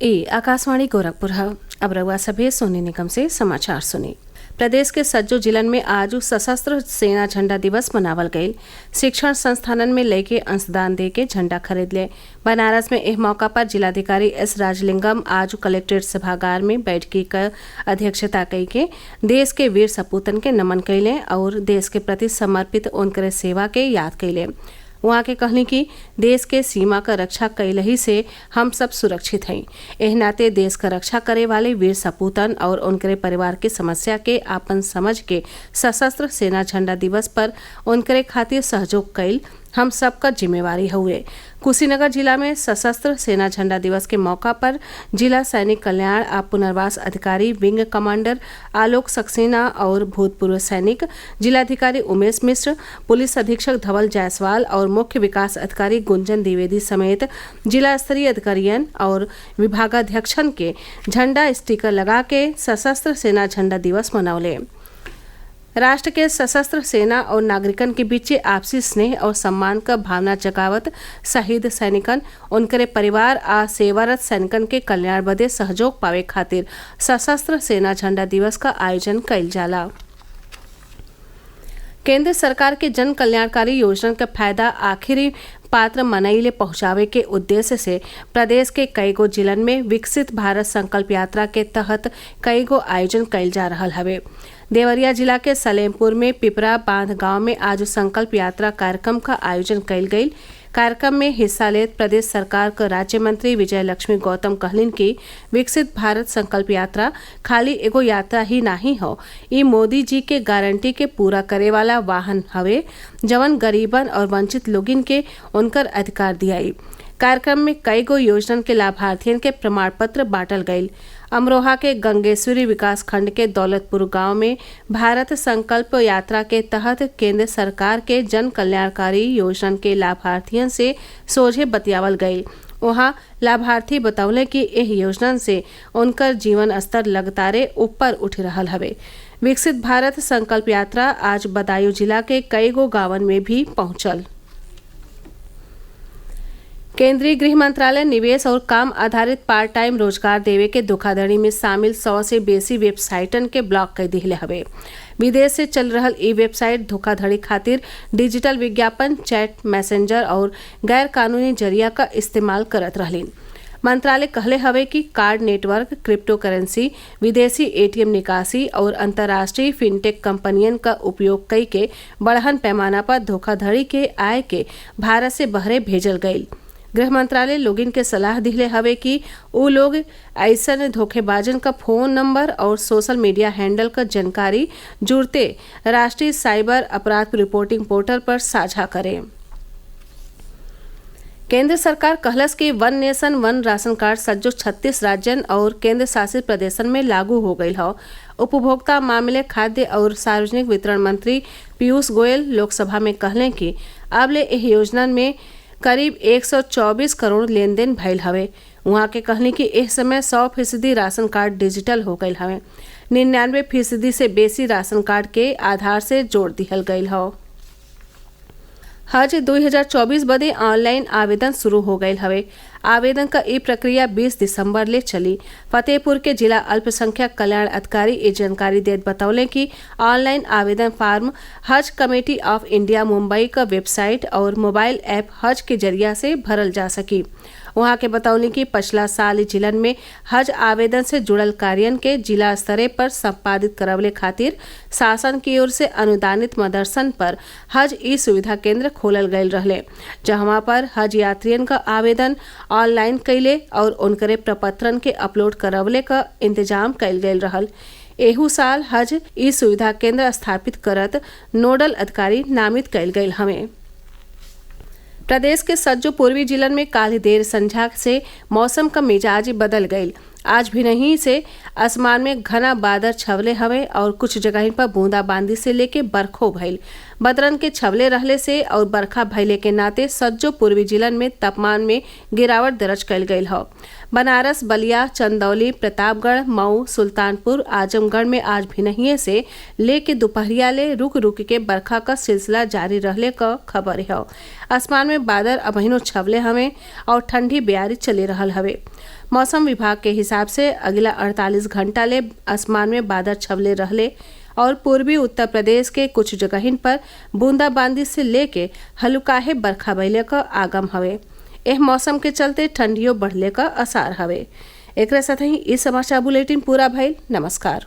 ये आकाशवाणी गोरखपुर है। अब रउआ सभे सोने निगम से समाचार सुनी। प्रदेश के सज्जो जिलन में आज सशस्त्र सेना झंडा दिवस मनावल गईल। शिक्षण संस्थानन में लेके अंशदान दे के झंडा खरीद ले। बनारस में एह मौका पर जिलाधिकारी एस राजलिंगम आज कलेक्ट्रेट सभागार में बैठकी क अध्यक्षता कई के देश के वीर सपूतन के नमन कैले और देश के प्रति समर्पित उनकर सेवा के याद कैले। वहाँ के कहनी कि देश के सीमा का रक्षा कैलही से हम सब सुरक्षित हैं। एह नाते देश का रक्षा करे वाले वीर सपूतन और उनके परिवार की समस्या के आपन समझ के सशस्त्र सेना झंडा दिवस पर उनके खातिर सहयोग कैल हम सबका जिम्मेवारी हुए। कुशीनगर जिला में सशस्त्र सेना झंडा दिवस के मौका पर जिला सैनिक कल्याण आ पुनर्वास अधिकारी विंग कमांडर आलोक सक्सेना और भूतपूर्व सैनिक जिलाधिकारी उमेश मिश्र, पुलिस अधीक्षक धवल जायसवाल और मुख्य विकास अधिकारी गुंजन द्विवेदी समेत जिला स्तरीय अधिकारियन और विभागाध्यक्षन के झंडा स्टिकर लगा के सशस्त्र सेना झंडा दिवस मनौले। राष्ट्र के सशस्त्र सेना और नागरिकन के बीच आपसी स्नेह और सम्मान का भावना जगावत शहीद सैनिकन, उनके परिवार आ सेवारत सैनिकन के कल्याण बदे सहयोग पावे खातिर सशस्त्र सेना झंडा दिवस का आयोजन कइल जाला। केंद्र सरकार के जन कल्याणकारी योजना का फायदा आखिरी पात्र मनई ले पहुंचावे के उद्देश्य से प्रदेश के कई गो जिलन में विकसित भारत संकल्प यात्रा के तहत कई गो आयोजन कइल जा रहा हवे। देवरिया जिला के सलेमपुर में पिपरा बांध गांव में आज संकल्प यात्रा कार्यक्रम का आयोजन कइल गईल। कार्यक्रम में हिस्सा लेत प्रदेश सरकार के राज्य मंत्री विजय लक्ष्मी गौतम कहलिन कि विकसित भारत संकल्प यात्रा खाली एगो यात्रा ही नहीं हो, ई मोदी जी के गारंटी के पूरा करे वाला वाहन हवे जवन गरीबन और वंचित लोगिन के उनकर अधिकार दियाई। कार्यक्रम में कई गो योजन के लाभार्थियन के प्रमाण पत्र बांटल गईल। अमरोहा के गंगेश्वरी विकास खंड के दौलतपुर गांव में भारत संकल्प यात्रा के तहत केंद्र सरकार के जन कल्याणकारी योजना के लाभार्थियन से सोझे बतियावल गईल। वहाँ लाभार्थी बतौले कि एह योजना से उनकर जीवन स्तर लगातार ऊपर उठ रहल हवे। विकसित भारत संकल्प यात्रा आज बदायूं जिला के कई गो गांवन में भी पहुंचल। केंद्रीय गृह मंत्रालय निवेश और काम आधारित पार्ट टाइम रोजगार देवे के धोखाधड़ी में शामिल 100 से बेसी वेबसाइटन के ब्लॉक कर दिले हवे। विदेश से चल रहल ई वेबसाइट धोखाधड़ी खातिर डिजिटल विज्ञापन, चैट, मैसेंजर और गैर कानूनी जरिया का इस्तेमाल करत रहलीन। मंत्रालय कहले हवे कि कार्ड नेटवर्क, क्रिप्टो करेंसी, विदेशी एटीएम निकासी और अंतर्राष्ट्रीय फिनटेक कंपनियन का उपयोग कई के बड़हन पैमाना पर धोखाधड़ी के आय के भारत से बहरे भेजल गईल। गृह मंत्रालय लोगिन के सलाह दिले हवे कि उ लोग ऐसन धोखेबाजन का फोन नंबर और सोशल मीडिया हैंडल का जानकारी जुड़ते राष्ट्रीय साइबर अपराध रिपोर्टिंग पोर्टल पर साझा करें। केंद्र सरकार कहलस कि वन नेशन वन राशन कार्ड सज्जो 36 राज्यन और केंद्र शासित प्रदेशन में लागू हो गई हो। उपभोक्ता मामले, खाद्य और सार्वजनिक वितरण मंत्री पीयूष गोयल लोकसभा में कहले कि अबले एह योजना में करीब 124 करोड़ लेन देन भइल हवे। वहाँ के कहनी कि इस समय 100% राशन कार्ड डिजिटल हो गईल हवे। 99% से बेसी राशन कार्ड के आधार से जोड़ दिहल गईल हो। हज 2024 बदे ऑनलाइन आवेदन शुरू हो गईल हवे। आवेदन का ई प्रक्रिया 20 दिसंबर ले चली। फतेहपुर के जिला अल्पसंख्यक कल्याण अधिकारी ये जानकारी देत बतौले कि ऑनलाइन आवेदन फार्म हज कमेटी ऑफ इंडिया मुंबई का वेबसाइट और मोबाइल ऐप हज के जरिया से भरल जा सकी। वहाँ के बतौले कि पिछला साल जिलन में हज आवेदन से जुड़ल कार्यन के जिला स्तर पर संपादित करवले खातिर शासन की ओर से अनुदानित मदरसन पर हज ई सुविधा केंद्र खोलल गईल रहले, जहाँ पर हज यात्रियन का आवेदन ऑनलाइन कैले और उनकरे प्रपत्रन के अपलोड करवले का इंतजाम कैल गईल रहल। एहू साल हज ई सुविधा केंद्र स्थापित करत नोडल अधिकारी नामित कैल गईल हवे। प्रदेश के सज्जो पूर्वी जिलन में काल देर संझा से मौसम का मिजाज बदल गईल। आज भी नहीं से आसमान में घना बादल छवले हवे और कुछ जगह पर बूंदाबांदी से लेके बरखो भइल। बदरन के छवले रहले से और बरखा भइले के नाते सज्जो पूर्वी जिलन में तापमान में गिरावट दर्ज कइल गईल हो। बनारस, बलिया, चंदौली, प्रतापगढ़, मऊ, सुल्तानपुर, आजमगढ़ में आज भिनहिए से लेके दोपहरिया ले रुक रुक के बरखा का सिलसिला जारी रहले का खबर है। आसमान में बादल अबहिनो छवले हवे और ठंडी ब्यारी चली रहल हवे। मौसम विभाग के हिसाब से अगला 48 घंटा ले आसमान में बादल छवले रहले और पूर्वी उत्तर प्रदेश के कुछ जगहिन पर बूंदाबांदी से लेके हल्काहे बरखा भइले क आगम हवे। एह मौसम के चलते ठंडियों बढ़ले क आसार हवे। एकरा साथ ही इ समाचार बुलेटिन पूरा भइल। नमस्कार।